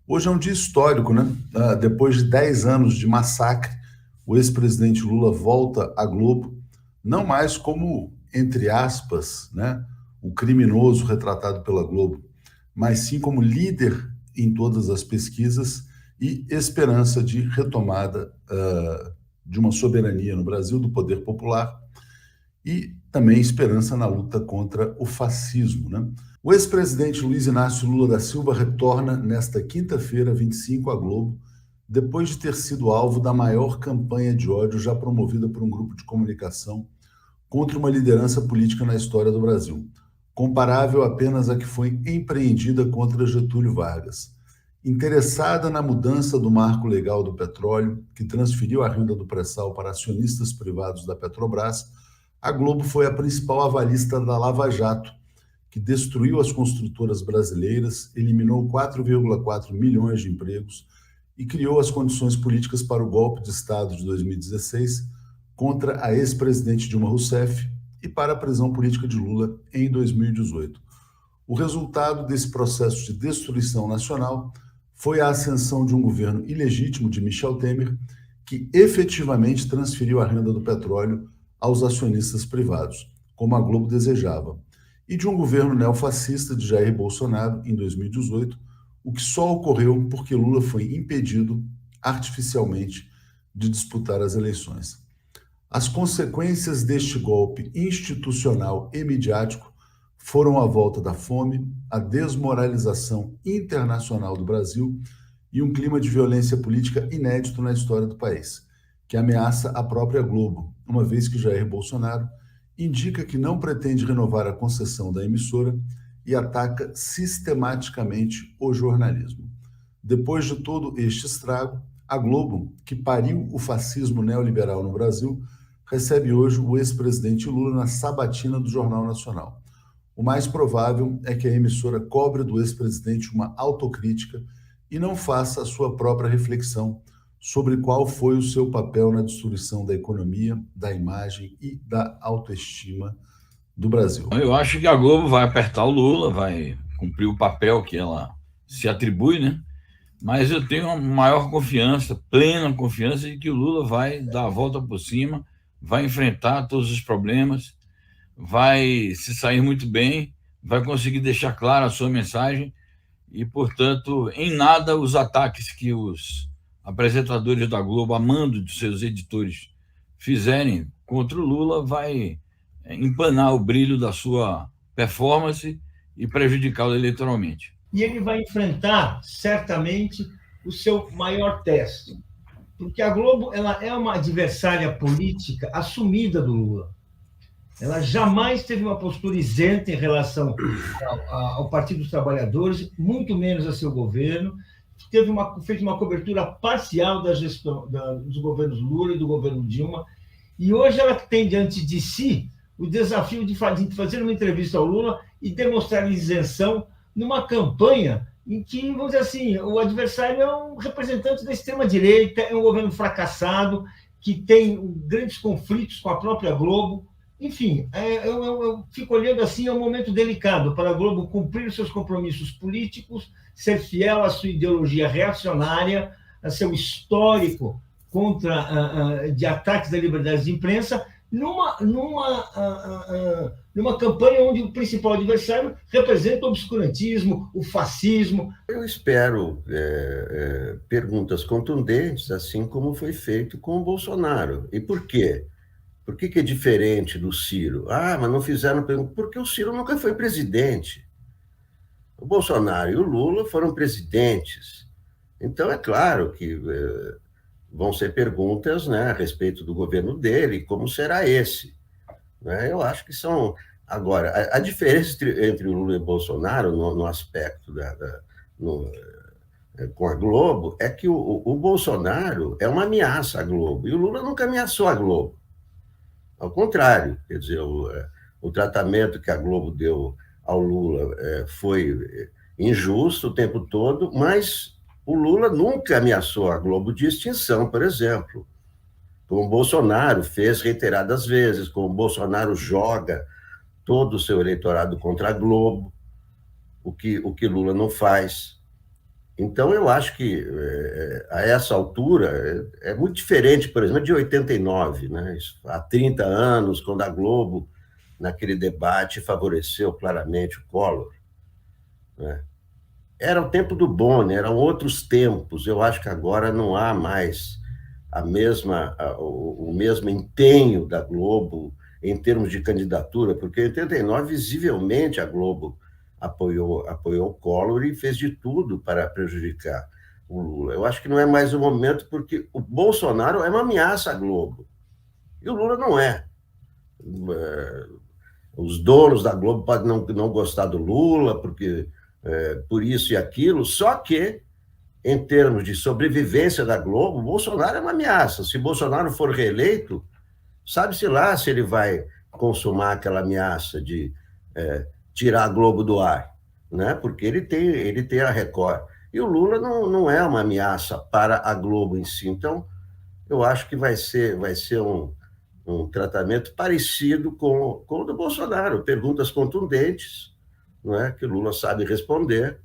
Hoje é um dia histórico, né? Depois de 10 anos de massacre, o ex-presidente Lula volta à Globo, não mais como, entre aspas, né, o criminoso retratado pela Globo, mas sim como líder em todas as pesquisas e esperança de retomada de uma soberania no Brasil, do poder popular, e também esperança na luta contra o fascismo, né? O ex-presidente Luiz Inácio Lula da Silva retorna nesta quinta-feira, 25, à Globo, depois de ter sido alvo da maior campanha de ódio já promovida por um grupo de comunicação contra uma liderança política na história do Brasil, comparável apenas à que foi empreendida contra Getúlio Vargas. Interessada na mudança do marco legal do petróleo, que transferiu a renda do pré-sal para acionistas privados da Petrobras, a Globo foi a principal avalista da Lava Jato, que destruiu as construtoras brasileiras, eliminou 4,4 milhões de empregos e criou as condições políticas para o golpe de Estado de 2016 contra a ex-presidente Dilma Rousseff e para a prisão política de Lula em 2018. O resultado desse processo de destruição nacional foi a ascensão de um governo ilegítimo de Michel Temer, que efetivamente transferiu a renda do petróleo aos acionistas privados, como a Globo desejava, e de um governo neofascista de Jair Bolsonaro em 2018, o que só ocorreu porque Lula foi impedido artificialmente de disputar as eleições. As consequências deste golpe institucional e midiático foram a volta da fome, a desmoralização internacional do Brasil e um clima de violência política inédito na história do país, que ameaça a própria Globo, uma vez que Jair Bolsonaro indica que não pretende renovar a concessão da emissora e ataca sistematicamente o jornalismo. Depois de todo este estrago, a Globo, que pariu o fascismo neoliberal no Brasil, recebe hoje o ex-presidente Lula na sabatina do Jornal Nacional. O mais provável é que a emissora cobre do ex-presidente uma autocrítica e não faça a sua própria reflexão sobre qual foi o seu papel na destruição da economia, da imagem e da autoestima do Brasil. Eu acho que a Globo vai apertar o Lula, vai cumprir o papel que ela se atribui, né? Mas eu tenho uma maior confiança, plena confiança, de que o Lula vai dar a volta por cima, vai enfrentar todos os problemas, vai se sair muito bem, vai conseguir deixar clara a sua mensagem e, portanto, em nada os ataques que os apresentadores da Globo, a mando de seus editores, fizerem contra o Lula, vai empanar o brilho da sua performance e prejudicá-lo eleitoralmente. E ele vai enfrentar, certamente, o seu maior teste. Porque a Globo ela é uma adversária política assumida do Lula. Ela jamais teve uma postura isenta em relação ao Partido dos Trabalhadores, muito menos a seu governo. Fez uma cobertura parcial da gestão dos governos Lula e do governo Dilma. E hoje ela tem diante de si o desafio de fazer uma entrevista ao Lula e demonstrar isenção numa campanha em que, vamos dizer assim, o adversário é um representante da extrema-direita, é um governo fracassado, que tem grandes conflitos com a própria Globo. Enfim, eu fico olhando assim, é um momento delicado para a Globo cumprir os seus compromissos políticos, ser fiel à sua ideologia reacionária, a seu histórico de ataques à liberdade de imprensa, numa campanha onde o principal adversário representa o obscurantismo, o fascismo. Eu espero perguntas contundentes, assim como foi feito com o Bolsonaro. E por quê? Por que é diferente do Ciro? Ah, mas não fizeram pergunta. Porque o Ciro nunca foi presidente. O Bolsonaro e o Lula foram presidentes. Então, é claro que vão ser perguntas, né, a respeito do governo dele, como será esse. Né? Eu acho que são... Agora, a diferença entre o Lula e o Bolsonaro, no aspecto com a Globo, é que o Bolsonaro é uma ameaça à Globo, e o Lula nunca ameaçou a Globo. Ao contrário, quer dizer, o tratamento que a Globo deu ao Lula foi injusto o tempo todo, mas o Lula nunca ameaçou a Globo de extinção, por exemplo, como o Bolsonaro fez reiteradas vezes, como o Bolsonaro joga todo o seu eleitorado contra a Globo, o que Lula não faz. Então, eu acho que, a essa altura, é muito diferente, por exemplo, de 89, né? Há 30 anos, quando a Globo, naquele debate, favoreceu claramente o Collor, né? Era o tempo do Boni, eram outros tempos. Eu acho que agora não há mais o mesmo empenho da Globo em termos de candidatura, porque em 89, visivelmente, a Globo apoiou o Collor e fez de tudo para prejudicar o Lula. Eu acho que não é mais o momento, porque o Bolsonaro é uma ameaça à Globo, e o Lula não é. Os donos da Globo podem não gostar do Lula, porque por isso e aquilo, só que, em termos de sobrevivência da Globo, Bolsonaro é uma ameaça. Se Bolsonaro for reeleito, sabe-se lá se ele vai consumar aquela ameaça de tirar a Globo do ar, né? Porque ele tem a Record. E o Lula não é uma ameaça para a Globo em si. Então, eu acho que vai ser um tratamento parecido com o do Bolsonaro. Perguntas contundentes, não é? Que o Lula sabe responder.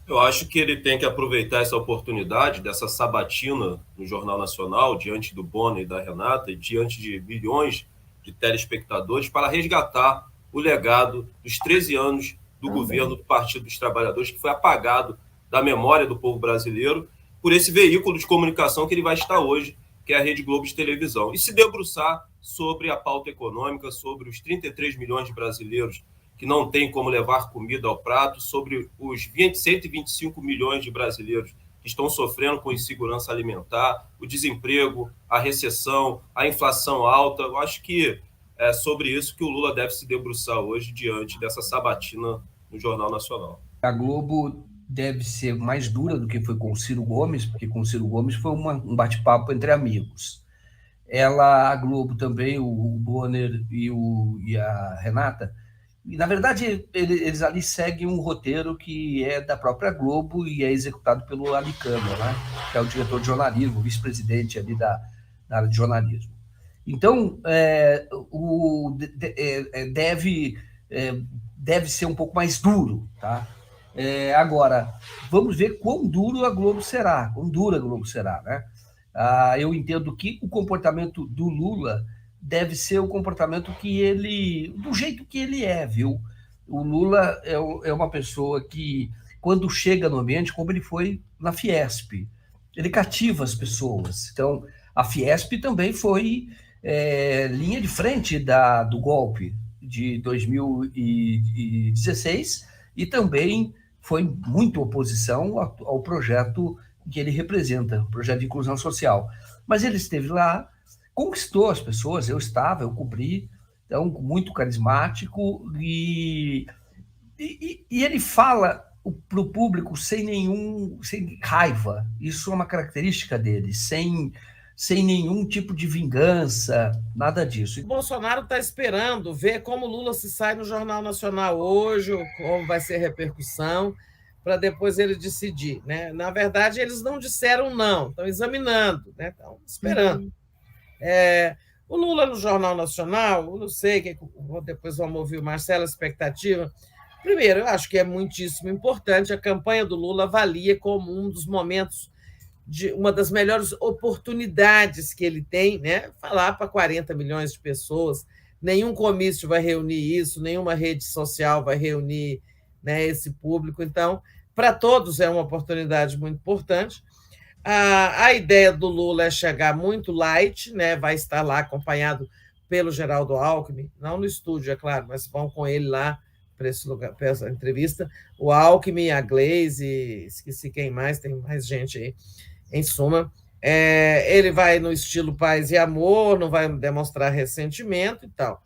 Eu acho que ele tem que aproveitar essa oportunidade dessa sabatina no Jornal Nacional, diante do Boni e da Renata, e diante de milhões de telespectadores, para resgatar o legado dos 13 anos do governo do Partido dos Trabalhadores, que foi apagado da memória do povo brasileiro por esse veículo de comunicação que ele vai estar hoje, que é a Rede Globo de televisão. E se debruçar sobre a pauta econômica, sobre os 33 milhões de brasileiros que não tem como levar comida ao prato, sobre os 125 milhões de brasileiros que estão sofrendo com insegurança alimentar, o desemprego, a recessão, a inflação alta. Eu acho que é sobre isso que o Lula deve se debruçar hoje diante dessa sabatina no Jornal Nacional. A Globo deve ser mais dura do que foi com o Ciro Gomes, porque com o Ciro Gomes foi um bate-papo entre amigos. A Globo também, o Bonner e a Renata, e, na verdade, eles ali seguem um roteiro que é da própria Globo e é executado pelo Alicano, né? Que é o diretor de jornalismo, o vice-presidente ali da área de jornalismo. Então, deve ser um pouco mais duro, tá? Agora, vamos ver quão dura a Globo será, né? Eu entendo que o comportamento do Lula deve ser o comportamento do jeito que ele é, viu? O Lula é uma pessoa que, quando chega no ambiente, como ele foi na Fiesp, ele cativa as pessoas. Então, a Fiesp também foi linha de frente do golpe de 2016 e também foi muito oposição ao projeto que ele representa, o projeto de inclusão social. Mas ele esteve lá, conquistou as pessoas, eu cobri, então, muito carismático, e ele fala para o público sem raiva. Isso é uma característica dele, sem nenhum tipo de vingança, nada disso. O Bolsonaro está esperando ver como Lula se sai no Jornal Nacional hoje, como vai ser a repercussão, para depois ele decidir, né? Na verdade, eles não disseram não, estão examinando, né? Estão esperando. O Lula no Jornal Nacional, eu não sei, depois vamos ouvir o Marcelo, a expectativa. Primeiro, eu acho que é muitíssimo importante, a campanha do Lula avalia como um dos momentos, uma das melhores oportunidades que ele tem, né? Falar para 40 milhões de pessoas, nenhum comício vai reunir isso, nenhuma rede social vai reunir, né, esse público. Então, para todos é uma oportunidade muito importante. A ideia do Lula é chegar muito light, né? Vai estar lá acompanhado pelo Geraldo Alckmin, não no estúdio, é claro, mas vão com ele lá para esse lugar, para essa entrevista. O Alckmin, a Gleisi, esqueci quem mais, tem mais gente aí. Em suma, ele vai no estilo paz e amor, não vai demonstrar ressentimento e tal.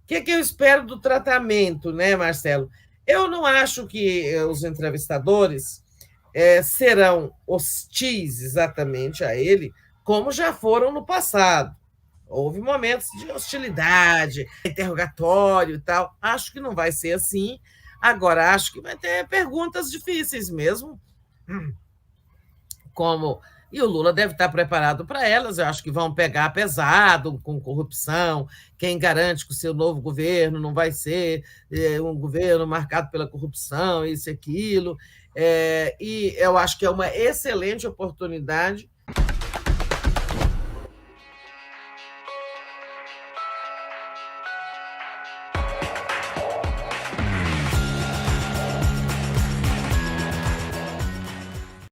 O que eu espero do tratamento, né, Marcelo? Eu não acho que os entrevistadores serão hostis exatamente a ele, como já foram no passado. Houve momentos de hostilidade, interrogatório e tal. Acho que não vai ser assim. Agora, acho que vai ter perguntas difíceis mesmo, e o Lula deve estar preparado para elas. Eu acho que vão pegar pesado com corrupção. Quem garante que o seu novo governo não vai ser um governo marcado pela corrupção, isso e aquilo. E eu acho que é uma excelente oportunidade